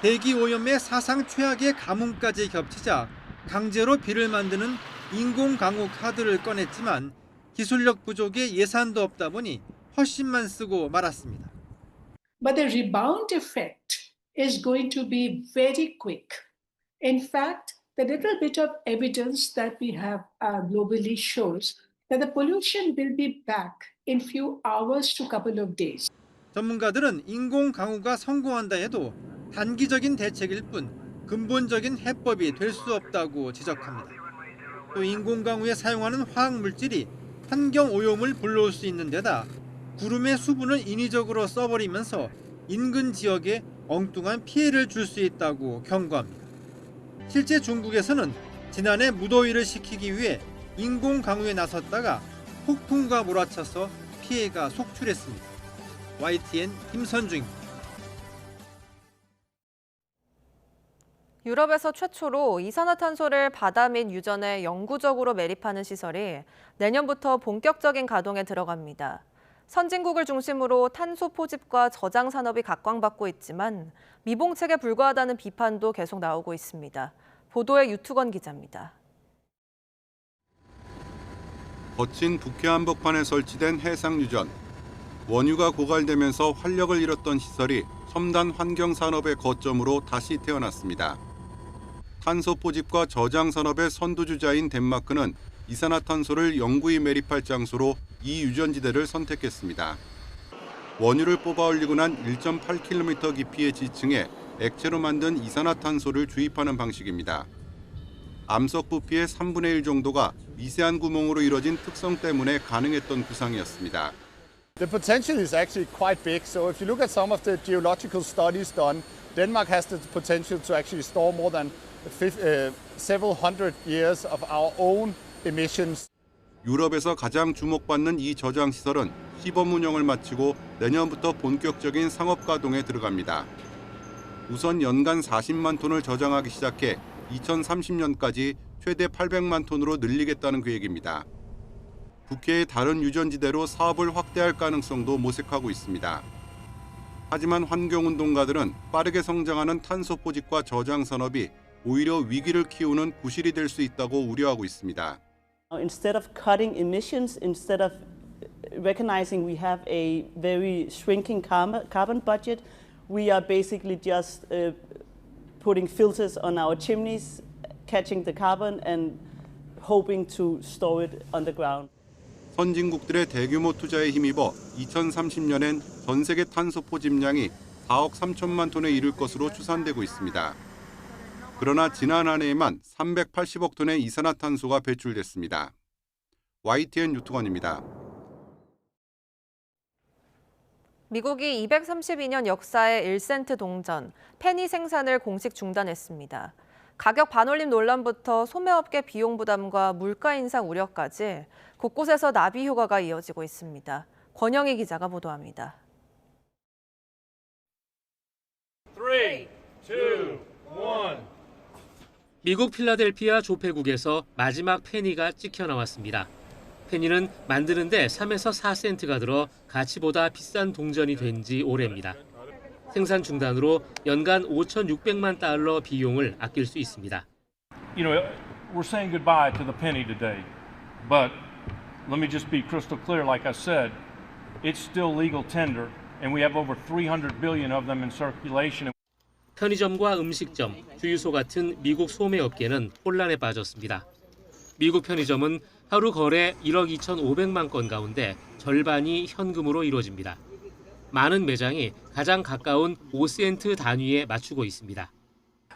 대기 오염의 사상 최악의 가뭄까지 겹치자 강제로 비를 만드는 인공 강우 카드를 꺼냈지만 기술력 부족에 예산도 없다 보니 훨씬만 쓰고 말았습니다. But the rebound effect is going to be very quick. In fact, the little bit of evidence that we have globally shows that the pollution will be back in few hours to couple of days. 전문가들은 인공 강우가 성공한다 해도 단기적인 대책일 뿐 근본적인 해법이 될 수 없다고 지적합니다. 또 인공 강우에 사용하는 화학 물질이 환경 오염을 불러올 수 있는 데다 구름의 수분을 인위적으로 써버리면서 인근 지역에 엉뚱한 피해를 줄 수 있다고 경고합니다. 실제 중국에서는 지난해 무더위를 식히기 위해 인공 강우에 나섰다가 폭풍과 몰아쳐서 피해가 속출했습니다. YTN 김선중입니다. 유럽에서 최초로 이산화탄소를 바다 및 유전에 영구적으로 매립하는 시설이 내년부터 본격적인 가동에 들어갑니다. 선진국을 중심으로 탄소 포집과 저장 산업이 각광받고 있지만 미봉책에 불과하다는 비판도 계속 나오고 있습니다. 보도에 유투건 기자입니다. 거친 북해 한복판에 설치된 해상 유전. 원유가 고갈되면서 활력을 잃었던 시설이 첨단 환경 산업의 거점으로 다시 태어났습니다. 탄소 포집과 저장 산업의 선두주자인 덴마크는 이산화탄소를 영구히 매립할 장소로 이 유전지대를 선택했습니다. 원유를 뽑아 올리고 난 1.8km 깊이의 지층에 액체로 만든 이산화탄소를 주입하는 방식입니다. 암석 부피의 3분의 1 정도가 미세한 구멍으로 이뤄진 특성 때문에 가능했던 구상이었습니다. The potential is actually quite big. So if you look at some of the geological studies done, Denmark has the potential to actually store more than several hundred years of our own emissions. 유럽에서 가장 주목받는 이 저장 시설은 시범 운영을 마치고 내년부터 본격적인 상업 가동에 들어갑니다. 우선 연간 40만 톤을 저장하기 시작해 2030년까지 최대 800만 톤으로 늘리겠다는 계획입니다. 북해의 다른 유전지대로 사업을 확대할 가능성도 모색하고 있습니다. 하지만 환경운동가들은 빠르게 성장하는 탄소 포집과 저장 산업이 오히려 위기를 키우는 구실이 될 수 있다고 우려하고 있습니다. Instead of cutting emissions, instead of recognizing we have a very shrinking carbon budget, we are basically just putting filters on our chimneys, catching the carbon and hoping to store it underground. 선진국들의 대규모 투자에 힘입어 2030년엔 전 세계 탄소 포집량이 4억 3천만 톤에 이를 것으로 추산되고 있습니다. 그러나 지난 한 해에만 380억 톤의 이산화탄소가 배출됐습니다. YTN 유투건입니다. 미국이 232년 역사의 1센트 동전, 페니 생산을 공식 중단했습니다. 가격 반올림 논란부터 소매업계 비용 부담과 물가 인상 우려까지 곳곳에서 나비 효과가 이어지고 있습니다. 권영희 기자가 보도합니다. 3, 2, 1. 미국 필라델피아 조폐국에서 마지막 페니가 찍혀 나왔습니다. 페니는 만드는데 3에서 4센트가 들어 가치보다 비싼 동전이 된 지 오래입니다. 생산 중단으로 연간 5,600만 달러 비용을 아낄 수 있습니다. You know, we're saying goodbye to the penny today. But let me just be crystal clear, like I said, it's still legal tender and we have over 300 billion of them in circulation. 편의점과 음식점, 주유소 같은 미국 소매업계는 혼란에 빠졌습니다. 미국 편의점은 하루 거래 1억 2,500만 건 가운데 절반이 현금으로 이루어집니다. 많은 매장이 가장 가까운 5센트 단위에 맞추고 있습니다.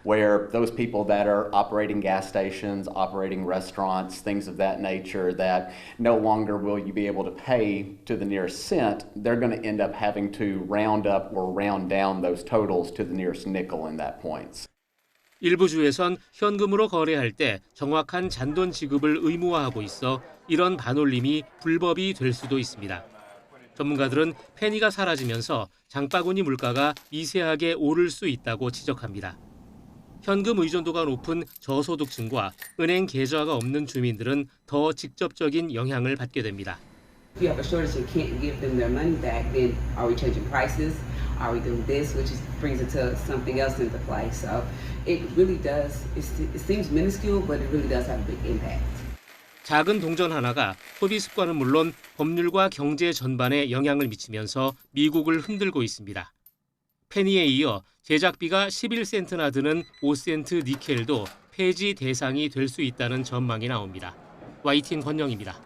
where those people that are operating gas stations, operating restaurants, things of that nature, that no longer will you be able to pay to the nearest cent, they're going to end up having to round up or round down those totals to the nearest nickel in that points. 일부 주에선 현금으로 거래할 때 정확한 잔돈 지급을 의무화하고 있어 이런 반올림이 불법이 될 수도 있습니다. 전문가들은 페니가 사라지면서 장바구니 물가가 미세하게 오를 수 있다고 지적합니다. 현금 의존도가 높은 저소득층과 은행 계좌가 없는 주민들은 더 직접적인 영향을 받게 됩니다. If you have a shortage and can't give them their money back, then are we changing prices? Are we doing this? Which brings it to something else into play. So it really does, it seems minuscule, but it really does have a big impact. 작은 동전 하나가 소비 습관은 물론 법률과 경제 전반에 영향을 미치면서 미국을 흔들고 있습니다. 페니에 이어 제작비가 11센트나 드는 5센트 니켈도 폐지 대상이 될 수 있다는 전망이 나옵니다. YTN 권영입니다.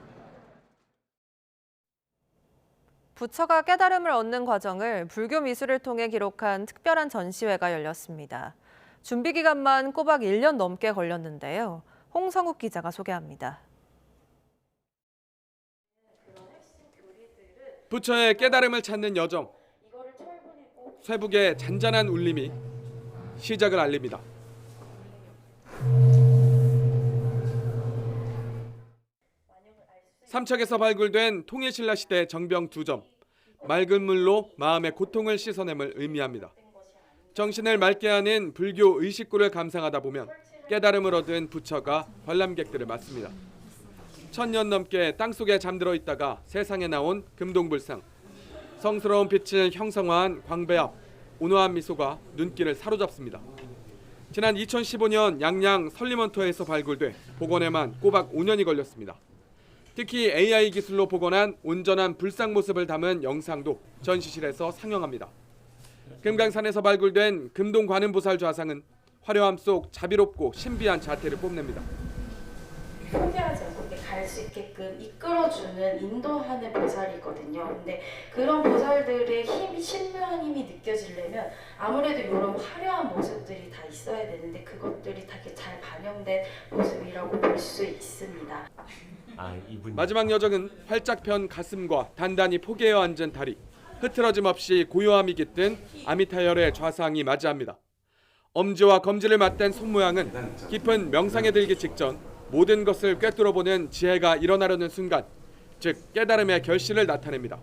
부처가 깨달음을 얻는 과정을 불교 미술을 통해 기록한 특별한 전시회가 열렸습니다. 준비 기간만 꼬박 1년 넘게 걸렸는데요. 홍성욱 기자가 소개합니다. 부처의 깨달음을 찾는 여정. 쇠북의 잔잔한 울림이 시작을 알립니다. 삼척에서 발굴된 통일신라 시대 정병 2점. 맑은 물로 마음의 고통을 씻어냄을 의미합니다. 정신을 맑게 하는 불교 의식구를 감상하다 보면 깨달음을 얻은 부처가 관람객들을 맞습니다. 1000년 넘게 땅속에 잠들어 있다가 세상에 나온 금동불상. 성스러운 빛을 형성화한 광배 앞 온화한 미소가 눈길을 사로잡습니다. 지난 2015년 양양 설리먼터에서 발굴돼 복원에만 꼬박 5년이 걸렸습니다. 특히 AI 기술로 복원한 온전한 불상 모습을 담은 영상도 전시실에서 상영합니다. 금강산에서 발굴된 금동관음보살 좌상은 화려함 속 자비롭고 신비한 자태를 뽐냅니다. 포기하지 않고 갈 수 있게끔 이끌어주는 인도하는 보살이거든요. 근데 그런 보살들의 힘이 신묘한 힘이 느껴지려면 아무래도 이런 화려한 모습들이 다 있어야 되는데 그것들이 다 잘 반영된 모습이라고 볼 수 있습니다. 마지막 여정은 활짝 편 가슴과 단단히 포개어 앉은 다리, 흐트러짐 없이 고요함이 깃든 아미타열의 좌상이 맞이합니다. 엄지와 검지를 맞댄 손모양은 깊은 명상에 들기 직전 모든 것을 꿰뚫어보는 지혜가 일어나려는 순간, 즉 깨달음의 결실을 나타냅니다.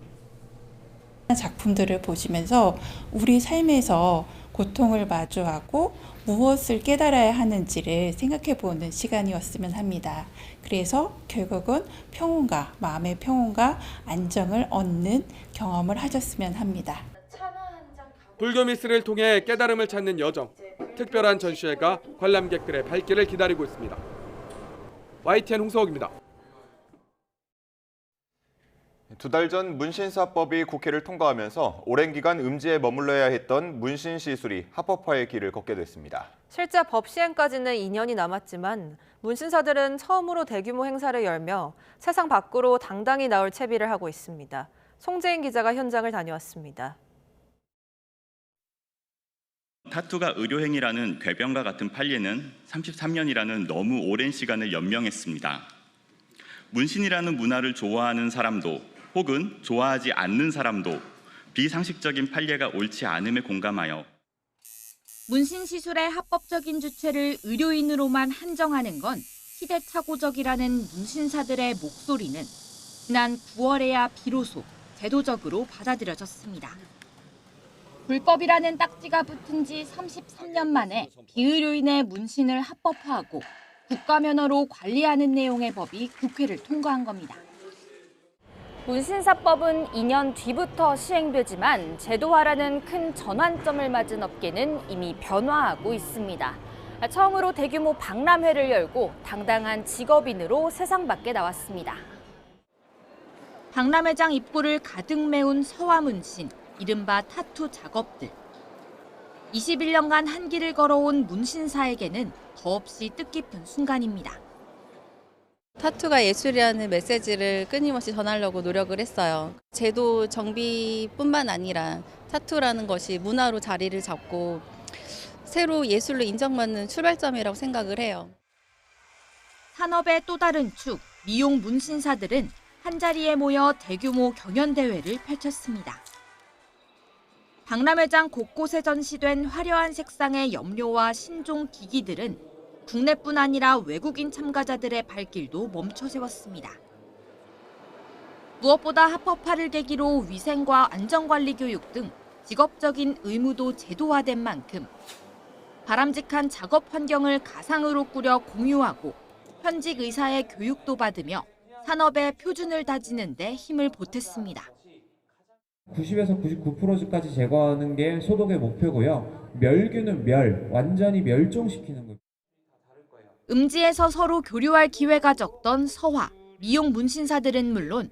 작품들을 보시면서 우리 삶에서 고통을 마주하고 무엇을 깨달아야 하는지를 생각해보는 시간이었으면 합니다. 그래서 결국은 평온과 마음의 평온과 안정을 얻는 경험을 하셨으면 합니다. 불교 미술을 통해 깨달음을 찾는 여정, 특별한 전시회가 관람객들의 발길을 기다리고 있습니다. YTN 홍성욱입니다. 2달 전 문신사법이 국회를 통과하면서 오랜 기간 음지에 머물러야 했던 문신 시술이 합법화의 길을 걷게 됐습니다. 실제 법 시행까지는 2년이 남았지만 문신사들은 처음으로 대규모 행사를 열며 세상 밖으로 당당히 나올 채비를 하고 있습니다. 송재인 기자가 현장을 다녀왔습니다. 타투가 의료행위라는 궤변과 같은 판례는 33년이라는 너무 오랜 시간을 연명했습니다. 문신이라는 문화를 좋아하는 사람도 혹은 좋아하지 않는 사람도 비상식적인 판례가 옳지 않음에 공감하여 문신 시술의 합법적인 주체를 의료인으로만 한정하는 건 시대착오적이라는 문신사들의 목소리는 지난 9월에야 비로소 제도적으로 받아들여졌습니다. 불법이라는 딱지가 붙은 지 33년 만에 비의료인의 문신을 합법화하고 국가면허로 관리하는 내용의 법이 국회를 통과한 겁니다. 문신사법은 2년 뒤부터 시행되지만 제도화라는 큰 전환점을 맞은 업계는 이미 변화하고 있습니다. 처음으로 대규모 박람회를 열고 당당한 직업인으로 세상 밖에 나왔습니다. 박람회장 입구를 가득 메운 서화 문신, 이른바 타투 작업들. 21년간 한 길을 걸어온 문신사에게는 더없이 뜻깊은 순간입니다. 타투가 예술이라는 메시지를 끊임없이 전하려고 노력을 했어요. 제도 정비뿐만 아니라 타투라는 것이 문화로 자리를 잡고 새로 예술로 인정받는 출발점이라고 생각을 해요. 산업의 또 다른 축, 미용 문신사들은 한자리에 모여 대규모 경연대회를 펼쳤습니다. 박람회장 곳곳에 전시된 화려한 색상의 염료와 신종 기기들은 국내뿐 아니라 외국인 참가자들의 발길도 멈춰 세웠습니다. 무엇보다 합법화를 계기로 위생과 안전관리 교육 등 직업적인 의무도 제도화된 만큼 바람직한 작업 환경을 가상으로 꾸려 공유하고 현직 의사의 교육도 받으며 산업의 표준을 다지는 데 힘을 보탰습니다. 90에서 99%까지 제거하는 게 소독의 목표고요. 멸균은 완전히 멸종시키는 거예요. 음지에서 서로 교류할 기회가 적던 서화, 미용 문신사들은 물론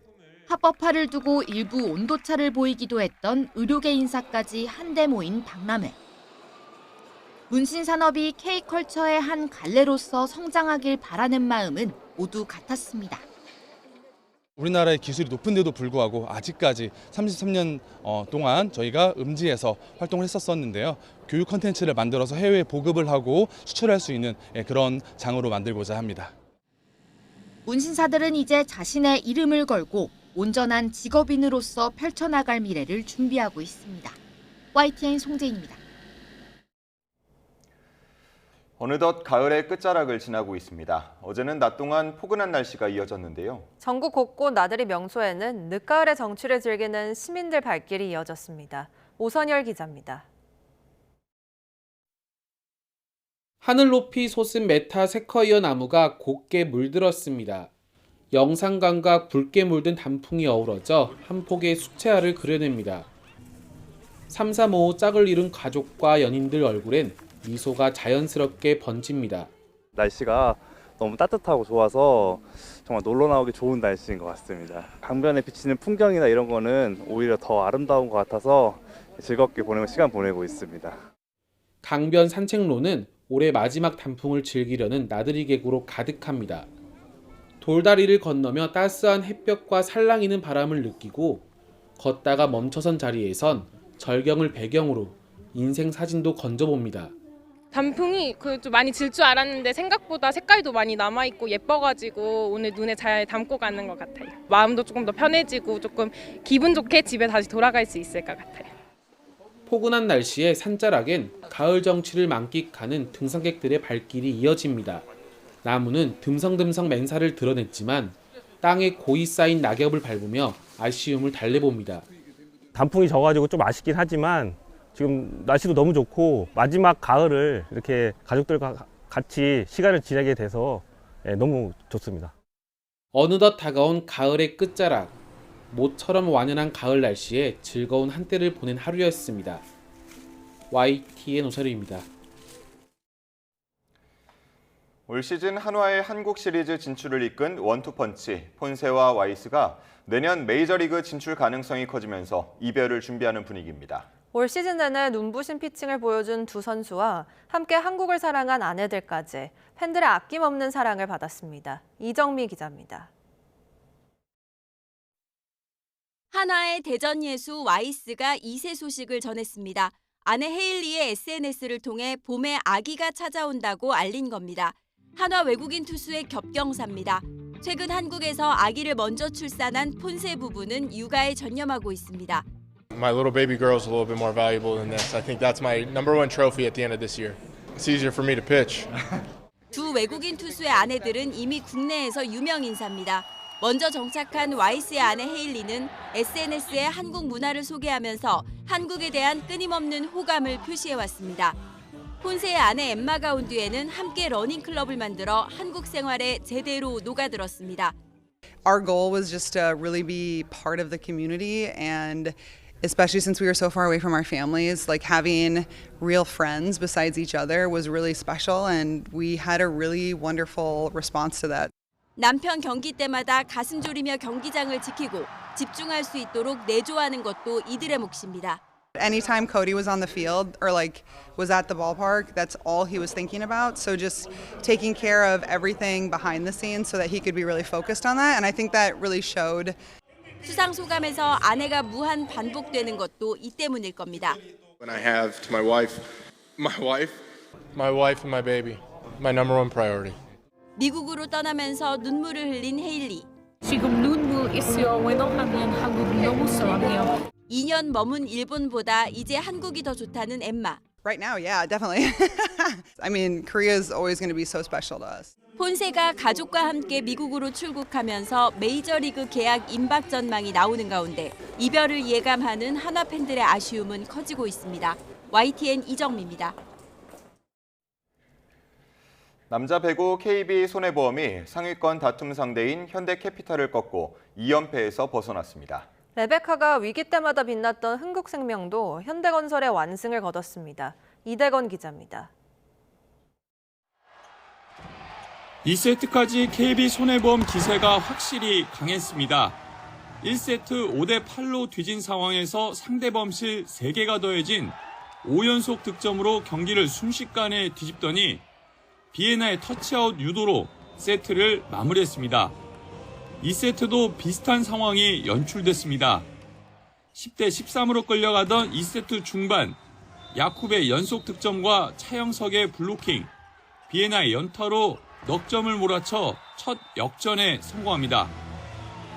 합법화를 두고 일부 온도차를 보이기도 했던 의료계 인사까지 한데 모인 박람회. 문신산업이 K컬처의 한 갈래로서 성장하길 바라는 마음은 모두 같았습니다. 우리나라의 기술이 높은데도 불구하고 아직까지 33년 동안 저희가 음지에서 활동을 했었는데요. 교육 콘텐츠를 만들어서 해외에 보급을 하고 수출할 수 있는 그런 장으로 만들고자 합니다. 문신사들은 이제 자신의 이름을 걸고 온전한 직업인으로서 펼쳐나갈 미래를 준비하고 있습니다. YTN 송재인입니다. 어느덧 가을의 끝자락을 지나고 있습니다. 어제는 낮 동안 포근한 날씨가 이어졌는데요. 전국 곳곳 나들이 명소에는 늦가을의 정취를 즐기는 시민들 발길이 이어졌습니다. 오선열 기자입니다. 하늘 높이 솟은 메타 세커이어 나무가 곱게 물들었습니다. 영산강과 붉게 물든 단풍이 어우러져 한 폭의 수채화를 그려냅니다. 335 짝을 이룬 가족과 연인들 얼굴엔 미소가 자연스럽게 번집니다. 날씨가 너무 따뜻하고 좋아서 정말 놀러 나오기 좋은 날씨인 것 같습니다. 강변에 비치는 풍경이나 이런 거는 오히려 더 아름다운 것 같아서 즐겁게 시간 보내고 있습니다. 강변 산책로는 올해 마지막 단풍을 즐기려는 나들이 객으로 가득합니다. 돌다리를 건너며 따스한 햇볕과 살랑이는 바람을 느끼고 걷다가 멈춰선 자리에선 절경을 배경으로 인생 사진도 건져봅니다. 단풍이 좀 많이 질 줄 알았는데 생각보다 색깔도 많이 남아있고 예뻐가지고 오늘 눈에 잘 담고 가는 것 같아요. 마음도 조금 더 편해지고 조금 기분 좋게 집에 다시 돌아갈 수 있을 것 같아요. 포근한 날씨에 산자락엔 가을 정취를 만끽하는 등산객들의 발길이 이어집니다. 나무는 듬성듬성 맨살을 드러냈지만 땅에 고이 쌓인 낙엽을 밟으며 아쉬움을 달래봅니다. 단풍이 져가지고 좀 아쉽긴 하지만 지금 날씨도 너무 좋고 마지막 가을을 이렇게 가족들과 같이 시간을 지내게 돼서 너무 좋습니다. 어느덧 다가온 가을의 끝자락. 모처럼 완연한 가을 날씨에 즐거운 한때를 보낸 하루였습니다. YTN 오설입니다. 올 시즌 한화의 한국 시리즈 진출을 이끈 원투펀치, 폰세와 와이스가 내년 메이저리그 진출 가능성이 커지면서 이별을 준비하는 분위기입니다. 올 시즌 내내 눈부신 피칭을 보여준 두 선수와 함께 한국을 사랑한 아내들까지 팬들의 아낌없는 사랑을 받았습니다. 이정미 기자입니다. 한화의 대전 예수 와이스가 2세 소식을 전했습니다. 아내 헤일리의 SNS를 통해 봄에 아기가 찾아온다고 알린 겁니다. 한화 외국인 투수의 겹경사입니다. 최근 한국에서 아기를 먼저 출산한 폰세 부부는 육아에 전념하고 있습니다. My little baby girl is a little bit more valuable than this. I think that's my number one trophy at the end of this year. It's easier for me to pitch. 두 외국인 투수의 아내들은 이미 국내에서 유명 인사입니다. 먼저 정착한 와이스의 아내 헤일리는 SNS에 한국 문화를 소개하면서 한국에 대한 끊임없는 호감을 표시해왔습니다. 폰세의 아내 엠마 가운듀에는 함께 러닝클럽을 만들어 한국 생활에 제대로 녹아들었습니다. Our goal was just to really be part of the community, and especially since we were so far away from our families, like having real friends besides each other was really special, and we had a really wonderful response to that. 남편 경기 때마다 가슴 졸이며 경기장을 지키고 집중할 수 있도록 내조하는 것도 이들의 몫입니다. Anytime Cody was on the field or was at the ballpark, that's all he was thinking about. So just taking care of everything behind the scenes so that he could be really focused on that. And I think that really showed. 수상 소감에서 아내가 무한 반복되는 것도 이 때문일 겁니다. When I have to my wife My wife and my baby, my number one priority. 미국으로 떠나면서 눈물을 흘린 헤일리. 지금 눈물 있어요. 왜냐하면 한국이 너무 사랑해요. 2년 머문 일본보다 이제 한국이 더 좋다는 엠마. Right now, yeah, definitely. I mean, Korea is always going to be so special to us. 폰세가 가족과 함께 미국으로 출국하면서 메이저리그 계약 임박 전망이 나오는 가운데 이별을 예감하는 한화 팬들의 아쉬움은 커지고 있습니다. YTN 이정미입니다. 남자 배구 KB 손해보험이 상위권 다툼 상대인 현대캐피탈을 꺾고 2연패에서 벗어났습니다. 레베카가 위기 때마다 빛났던 흥국생명도 현대건설의 완승을 거뒀습니다. 이대건 기자입니다. 2세트까지 KB 손해보험 기세가 확실히 강했습니다. 1세트 5대8로 뒤진 상황에서 상대 범실 3개가 더해진 5연속 득점으로 경기를 순식간에 뒤집더니 비에나의 터치아웃 유도로 세트를 마무리했습니다. 2세트도 비슷한 상황이 연출됐습니다. 10대 13으로 끌려가던 2세트 중반, 야쿱의 연속 득점과 차영석의 블로킹, 비에나의 연타로 넉 점을 몰아쳐 첫 역전에 성공합니다.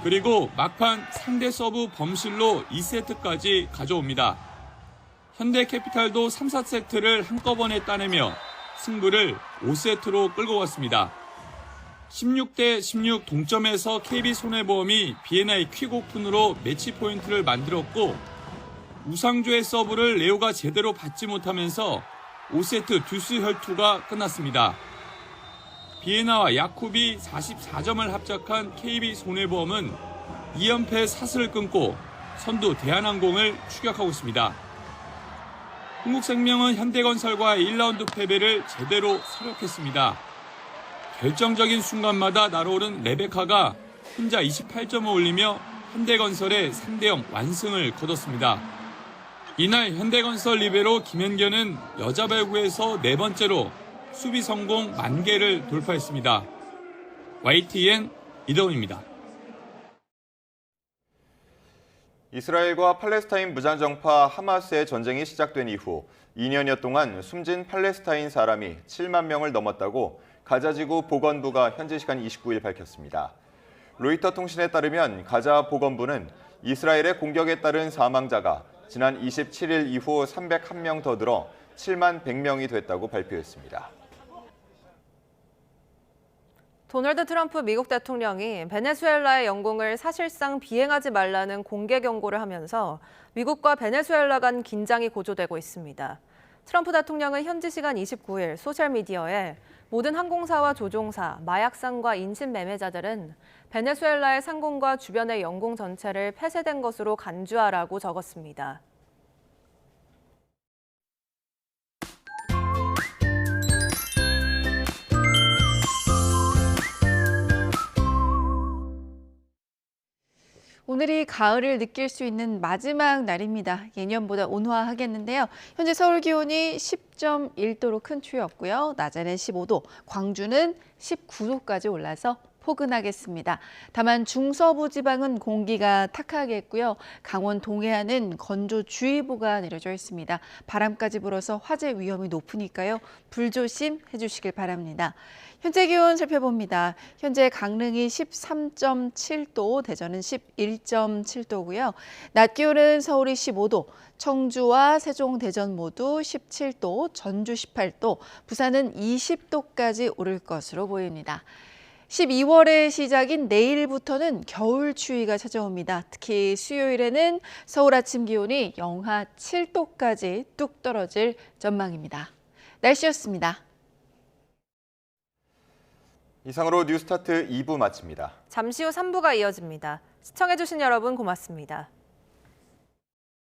그리고 막판 상대 서브 범실로 2세트까지 가져옵니다. 현대캐피탈도 3, 4세트를 한꺼번에 따내며 승부를 5세트로 끌고 갔습니다. 16대 16 동점에서 KB손해보험이 비에나의 퀵오픈으로 매치 포인트를 만들었고 우상조의 서브를 레오가 제대로 받지 못하면서 5세트 듀스 혈투가 끝났습니다. 비에나와 야콥이 44점을 합작한 KB손해보험은 2연패 사슬을 끊고 선두 대한항공을 추격하고 있습니다. 흥국생명은 현대건설과의 1라운드 패배를 제대로 서력했습니다. 결정적인 순간마다 날아오른 레베카가 혼자 28점을 올리며 현대건설의 3대0 완승을 거뒀습니다. 이날 현대건설 리베로 김현견은 여자 배구에서 4번째로 수비 성공 10,000개를 돌파했습니다. YTN 이대훈입니다. 이스라엘과 팔레스타인 무장정파 하마스의 전쟁이 시작된 이후 2년여 동안 숨진 팔레스타인 사람이 7만 명을 넘었다고 가자지구 보건부가 현지 시간 29일 밝혔습니다. 로이터 통신에 따르면 가자 보건부는 이스라엘의 공격에 따른 사망자가 지난 27일 이후 301명 더 늘어 7만 100명이 됐다고 발표했습니다. 도널드 트럼프 미국 대통령이 베네수엘라의 영공을 사실상 비행하지 말라는 공개 경고를 하면서 미국과 베네수엘라 간 긴장이 고조되고 있습니다. 트럼프 대통령은 현지 시간 29일 소셜미디어에 모든 항공사와 조종사, 마약상과 인신매매자들은 베네수엘라의 상공과 주변의 영공 전체를 폐쇄된 것으로 간주하라고 적었습니다. 오늘이 가을을 느낄 수 있는 마지막 날입니다. 예년보다 온화하겠는데요. 현재 서울 기온이 10.1도로 큰 추위였고요. 낮에는 15도, 광주는 19도까지 올라서 포근하겠습니다. 다만 중서부 지방은 공기가 탁하겠고요. 강원 동해안은 건조주의보가 내려져 있습니다. 바람까지 불어서 화재 위험이 높으니까요. 불조심해 주시길 바랍니다. 현재 기온 살펴봅니다. 현재 강릉이 13.7도, 대전은 11.7도고요. 낮 기온은 서울이 15도, 청주와 세종, 대전 모두 17도, 전주 18도, 부산은 20도까지 오를 것으로 보입니다. 12월의 시작인 내일부터는 겨울 추위가 찾아옵니다. 특히 수요일에는 서울 아침 기온이 영하 7도까지 뚝 떨어질 전망입니다. 날씨였습니다. 이상으로 뉴스타트 2부 마칩니다. 잠시 후 3부가 이어집니다. 시청해주신 여러분 고맙습니다.